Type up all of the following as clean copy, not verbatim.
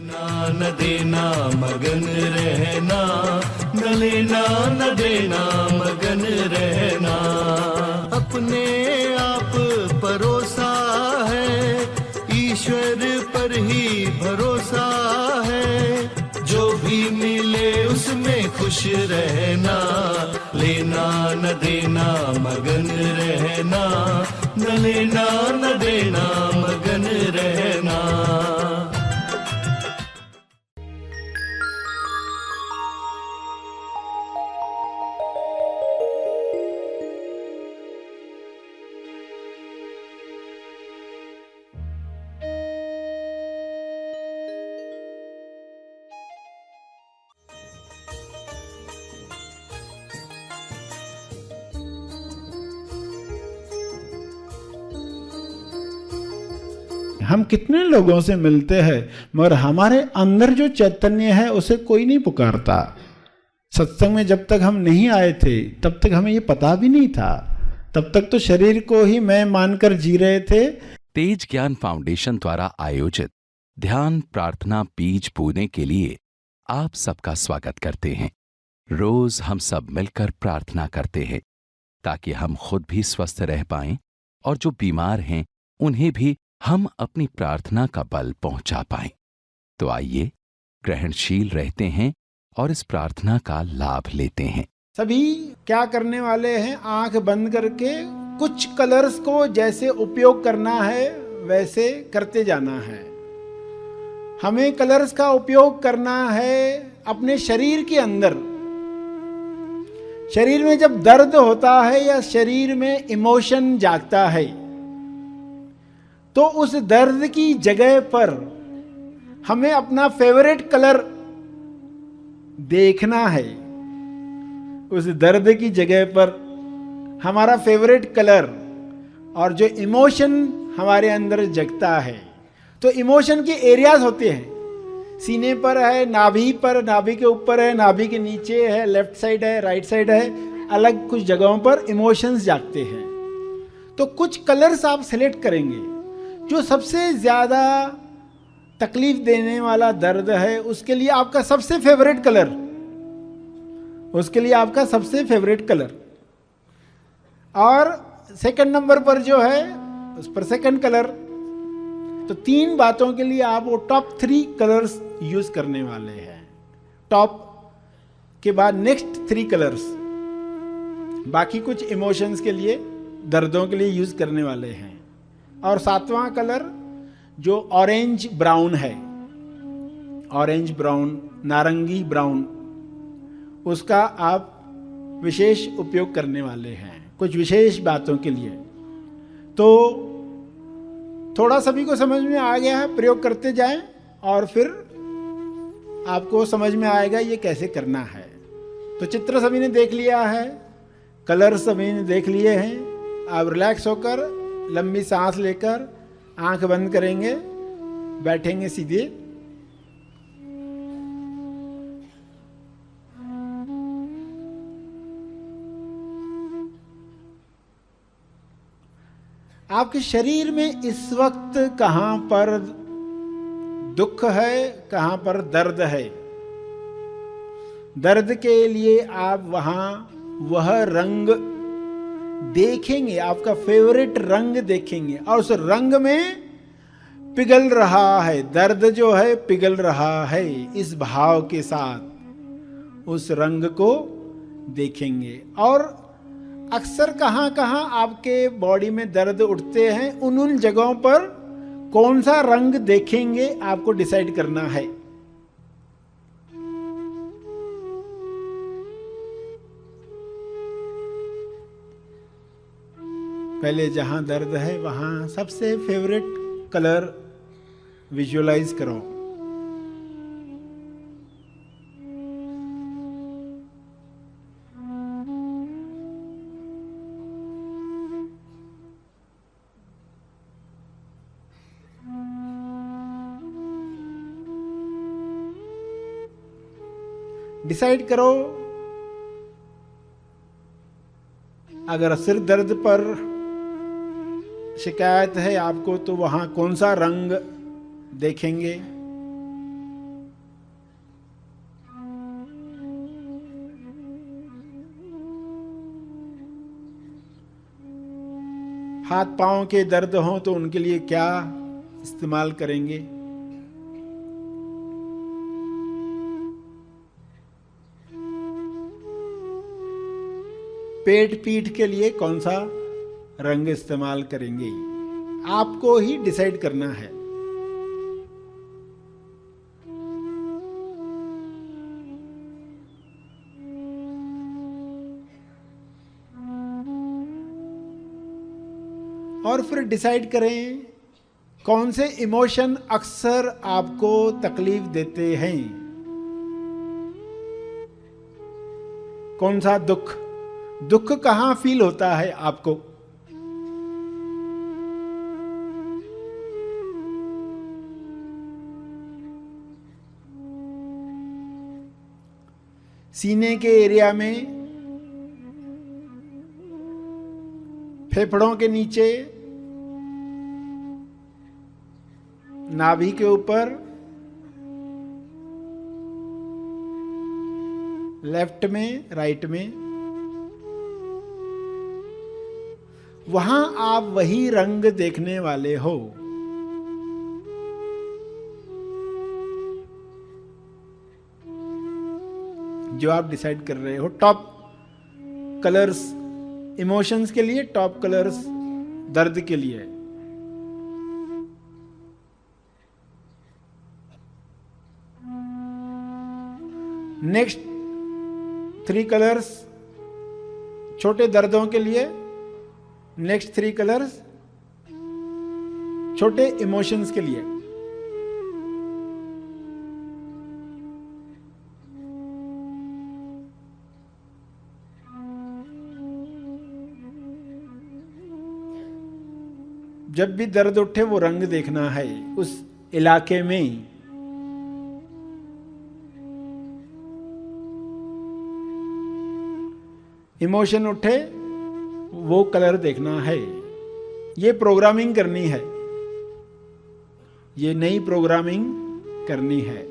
लेना न देना मगन रहना, न लेना न देना मगन रहना। अपने आप परोसा है, ईश्वर पर ही भरोसा है। जो भी मिले उसमें खुश रहना, लेना न देना मगन रहना, न लेना न देना मगन रहना। हम कितने लोगों से मिलते हैं मगर हमारे अंदर जो चैतन्य है उसे कोई नहीं पुकारता। सत्संग में जब तक हम नहीं आए थे तब तक हमें ये पता भी नहीं था, तब तक तो शरीर को ही मैं मानकर जी रहे थे। तेज ज्ञान फाउंडेशन द्वारा आयोजित ध्यान प्रार्थना बीज बोने के लिए आप सबका स्वागत करते हैं। रोज हम सब मिलकर प्रार्थना करते हैं ताकि हम खुद भी स्वस्थ रह पाएं और जो बीमार हैं उन्हें भी हम अपनी प्रार्थना का बल पहुंचा पाएं। तो आइए ग्रहणशील रहते हैं और इस प्रार्थना का लाभ लेते हैं। सभी क्या करने वाले हैं, आंख बंद करके कुछ कलर्स को जैसे उपयोग करना है वैसे करते जाना है। हमें कलर्स का उपयोग करना है अपने शरीर के अंदर। शरीर में जब दर्द होता है या शरीर में इमोशन जागता है तो उस दर्द की जगह पर हमें अपना फेवरेट कलर देखना है। उस दर्द की जगह पर हमारा फेवरेट कलर और जो इमोशन हमारे अंदर जगता है, तो इमोशन के एरियाज होते हैं। सीने पर है, नाभि पर, नाभि के ऊपर है, नाभि के नीचे है, लेफ्ट साइड है, राइट साइड है, अलग कुछ जगहों पर इमोशंस जागते हैं। तो कुछ कलर्स आप सिलेक्ट करेंगे। जो सबसे ज्यादा तकलीफ देने वाला दर्द है उसके लिए आपका सबसे फेवरेट कलर, उसके लिए आपका सबसे फेवरेट कलर। और सेकंड नंबर पर जो है उस पर सेकंड कलर। तो 3 बातों के लिए आप वो टॉप 3 कलर्स यूज करने वाले हैं। टॉप के बाद नेक्स्ट 3 कलर्स, बाकी कुछ इमोशंस के लिए, दर्दों के लिए यूज करने वाले हैं। और 7वां कलर जो ऑरेंज ब्राउन है, ऑरेंज ब्राउन, नारंगी ब्राउन, उसका आप विशेष उपयोग करने वाले हैं कुछ विशेष बातों के लिए। तो थोड़ा सभी को समझ में आ गया है, प्रयोग करते जाएं और फिर आपको समझ में आएगा ये कैसे करना है। तो चित्र सभी ने देख लिया है, कलर सभी ने देख लिए हैं। आप रिलैक्स होकर लंबी सांस लेकर आंख बंद करेंगे, बैठेंगे सीधे। आपके शरीर में इस वक्त कहां पर दुख है, कहां पर दर्द है। दर्द के लिए आप वहां वह रंग देखेंगे, आपका फेवरेट रंग देखेंगे और उस रंग में पिघल रहा है, दर्द जो है पिघल रहा है, इस भाव के साथ उस रंग को देखेंगे। और अक्सर कहां कहां आपके बॉडी में दर्द उठते हैं, उन जगहों पर कौन सा रंग देखेंगे आपको डिसाइड करना है। पहले जहां दर्द है वहां सबसे फेवरेट कलर विजुअलाइज करो। डिसाइड करो, अगर सिर दर्द पर शिकायत है आपको तो वहां कौन सा रंग देखेंगे। हाथ पांव के दर्द हो तो उनके लिए क्या इस्तेमाल करेंगे? पेट पीठ के लिए कौन सा रंग इस्तेमाल करेंगे? आपको ही डिसाइड करना है। और फिर डिसाइड करें कौन से इमोशन अक्सर आपको तकलीफ देते हैं। कौन सा दुख, दुख कहां फील होता है आपको? सीने के एरिया में, फेफड़ों के नीचे, नाभि के ऊपर, लेफ्ट में, राइट में, वहां आप वही रंग देखने वाले हो। जो आप डिसाइड कर रहे हो। टॉप कलर्स इमोशंस के लिए, टॉप कलर्स दर्द के लिए। नेक्स्ट 3 कलर्स छोटे दर्दों के लिए, नेक्स्ट 3 कलर्स छोटे इमोशंस के लिए। जब भी दर्द उठे वो रंग देखना है उस इलाके में। इमोशन उठे वो कलर देखना है। ये प्रोग्रामिंग करनी है, ये नई प्रोग्रामिंग करनी है।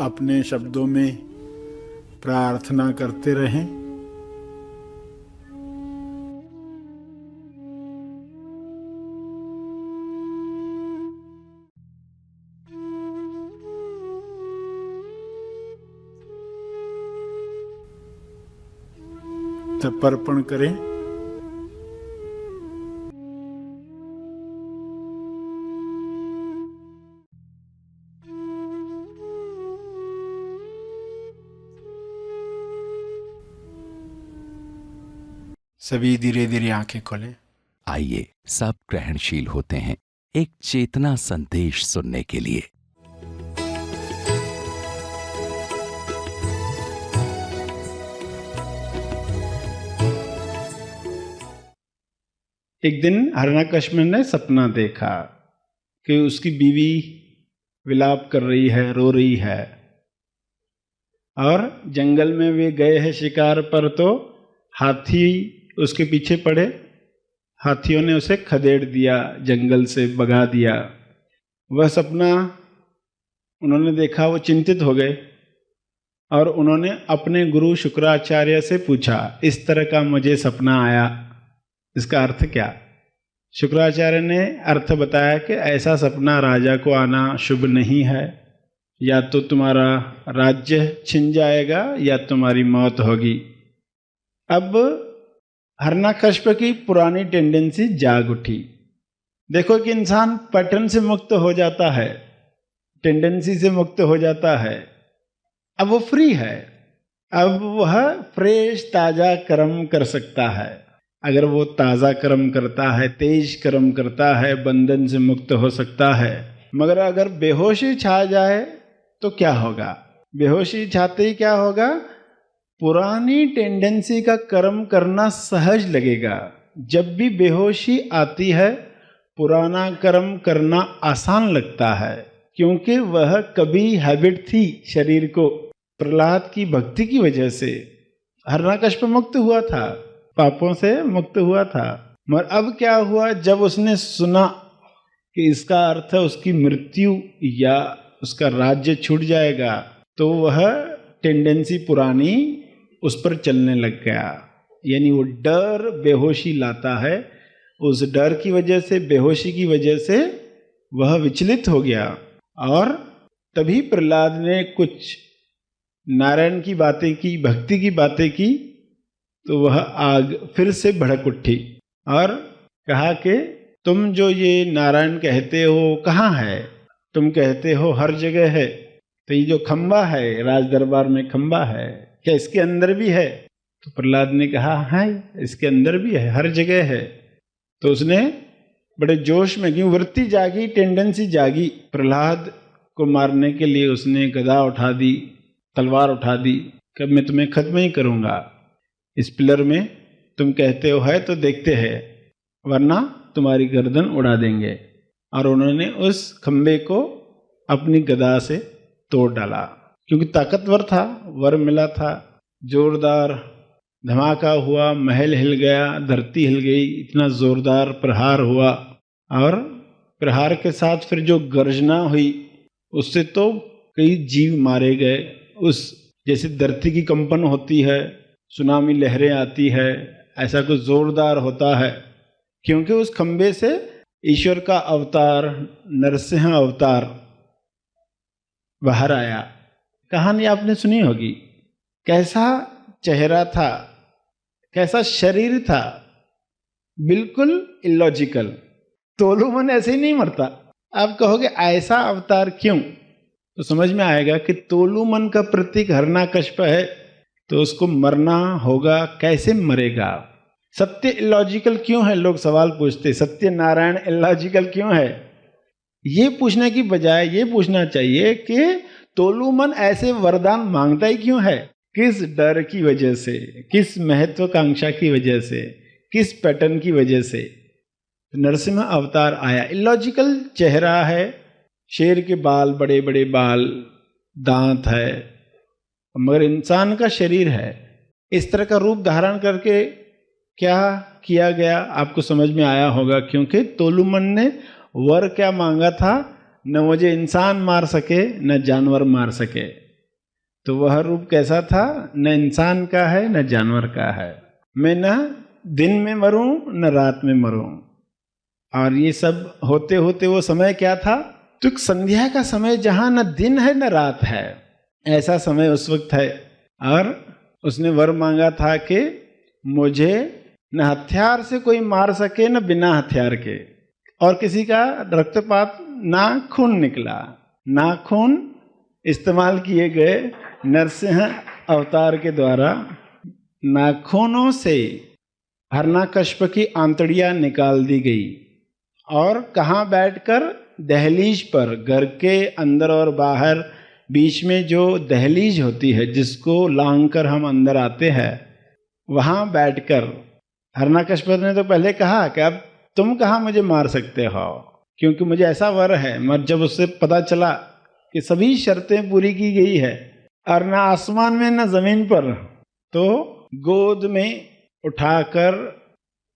अपने शब्दों में प्रार्थना करते रहें। समर्पण करें। सभी धीरे धीरे आंखें खोलें। आइए सब ग्रहणशील होते हैं एक चेतना संदेश सुनने के लिए। एक दिन हिरण्यकश्यप ने सपना देखा कि उसकी बीवी विलाप कर रही है, रो रही है, और जंगल में वे गए हैं शिकार पर, तो हाथी उसके पीछे पड़े। हाथियों ने उसे खदेड़ दिया, जंगल से भगा दिया। वह सपना उन्होंने देखा, वो चिंतित हो गए और उन्होंने अपने गुरु शुक्राचार्य से पूछा, इस तरह का मुझे सपना आया, इसका अर्थ क्या? शुक्राचार्य ने अर्थ बताया कि ऐसा सपना राजा को आना शुभ नहीं है, या तो तुम्हारा राज्य छिन जाएगा या तुम्हारी मौत होगी। अब हिरण्यकश्यप की पुरानी टेंडेंसी जाग उठी। देखो कि इंसान पैटर्न से मुक्त हो जाता है, टेंडेंसी से मुक्त हो जाता है। अब वो फ्री है, अब वह फ्रेश ताजा कर्म कर सकता है। अगर वो ताजा कर्म करता है, तेज कर्म करता है, बंधन से मुक्त हो सकता है। मगर अगर बेहोशी छा जाए तो क्या होगा? बेहोशी छाते ही क्या होगा? पुरानी टेंडेंसी का कर्म करना सहज लगेगा। जब भी बेहोशी आती है पुराना कर्म करना आसान लगता है, क्योंकि वह कभी हैबिट थी शरीर को। प्रहलाद की भक्ति की वजह से हिरण्यकश्यप मुक्त हुआ था, पापों से मुक्त हुआ था। मगर अब क्या हुआ? जब उसने सुना कि इसका अर्थ है उसकी मृत्यु या उसका राज्य छूट जाएगा, तो वह टेंडेंसी पुरानी उस पर चलने लग गया। यानी वो डर बेहोशी लाता है, उस डर की वजह से, बेहोशी की वजह से वह विचलित हो गया। और तभी प्रहलाद ने कुछ नारायण की बातें की, भक्ति की बातें की, तो वह आग फिर से भड़क उठी और कहा कि तुम जो ये नारायण कहते हो कहाँ है? तुम कहते हो हर जगह है, तो ये जो खंबा है, राज दरबार में खंबा है, क्या इसके अंदर भी है? तो प्रहलाद ने कहा है, इसके अंदर भी है, हर जगह है। तो उसने बड़े जोश में, क्यों वृत्ति जागी, टेंडेंसी जागी, प्रहलाद को मारने के लिए उसने गदा उठा दी, तलवार उठा दी कि मैं तुम्हें खत्म ही करूंगा। इस पिलर में तुम कहते हो है तो देखते हैं, वरना तुम्हारी गर्दन उड़ा देंगे। और उन्होंने उस खंबे को अपनी गदा से तोड़ डाला, क्योंकि ताकतवर था, वर मिला था। जोरदार धमाका हुआ, महल हिल गया, धरती हिल गई, इतना जोरदार प्रहार हुआ। और प्रहार के साथ फिर जो गर्जना हुई, उससे तो कई जीव मारे गए। उस जैसे धरती की कंपन होती है, सुनामी लहरें आती है, ऐसा कुछ जोरदार होता है, क्योंकि उस खंबे से ईश्वर का अवतार, नरसिंह अवतार बाहर आया। कहानी आपने सुनी होगी, कैसा चेहरा था, कैसा शरीर था, बिल्कुल इलॉजिकल। तोलू मन ऐसे ही नहीं मरता। आप कहोगे ऐसा अवतार क्यों? तो समझ में आएगा कि तोलू मन का प्रतीक हिरण्यकश्यप है, तो उसको मरना होगा, कैसे मरेगा? सत्य इलॉजिकल क्यों है? लोग सवाल पूछते, सत्य नारायण इलॉजिकल क्यों है? ये पूछने की बजाय ये पूछना चाहिए कि तोलू मन ऐसे वरदान मांगता ही क्यों है? किस डर की वजह से, किस महत्वाकांक्षा की वजह से, किस पैटर्न की वजह से नरसिंह अवतार आया? इलॉजिकल चेहरा है, शेर के बाल, बड़े बड़े बाल, दांत है, मगर इंसान का शरीर है। इस तरह का रूप धारण करके क्या किया गया आपको समझ में आया होगा, क्योंकि तोलूमन ने वर क्या मांगा था? न मुझे इंसान मार सके, न जानवर मार सके। तो वह रूप कैसा था? न इंसान का है, न जानवर का है। मैं न दिन में मरूं, न रात में मरूं। और ये सब होते होते वो समय क्या था? तो संध्या का समय, जहां न दिन है न रात है, ऐसा समय उस वक्त है। और उसने वर मांगा था कि मुझे न हथियार से कोई मार सके, न बिना हथियार के, और किसी का रक्तपात ना खून निकला, ना खून इस्तेमाल किए गए नरसिंह अवतार के द्वारा। नाखूनों से हिरण्यकश्यप की आंतड़ियां निकाल दी गई। और कहाँ बैठकर? दहलीज पर, घर के अंदर और बाहर बीच में जो दहलीज होती है, जिसको लांघकर हम अंदर आते हैं, वहाँ बैठकर हिरण्यकश्यप ने तो पहले कहा कि अब तुम कहाँ मुझे मार सकते हो, क्योंकि मुझे ऐसा वर है। मगर जब उससे पता चला कि सभी शर्तें पूरी की गई है और न आसमान में न जमीन पर, तो गोद में उठाकर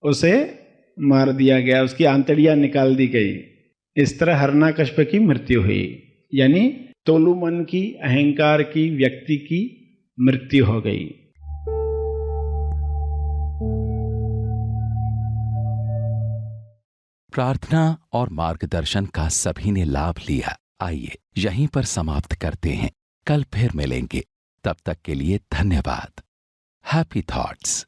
उसे मार दिया गया, उसकी आंतड़ियां निकाल दी गई। इस तरह हिरण्यकश्यप की मृत्यु हुई, यानी तोलू मन की, अहंकार की, व्यक्ति की मृत्यु हो गई। प्रार्थना और मार्गदर्शन का सभी ने लाभ लिया। आइए यहीं पर समाप्त करते हैं, कल फिर मिलेंगे। तब तक के लिए धन्यवाद। Happy thoughts.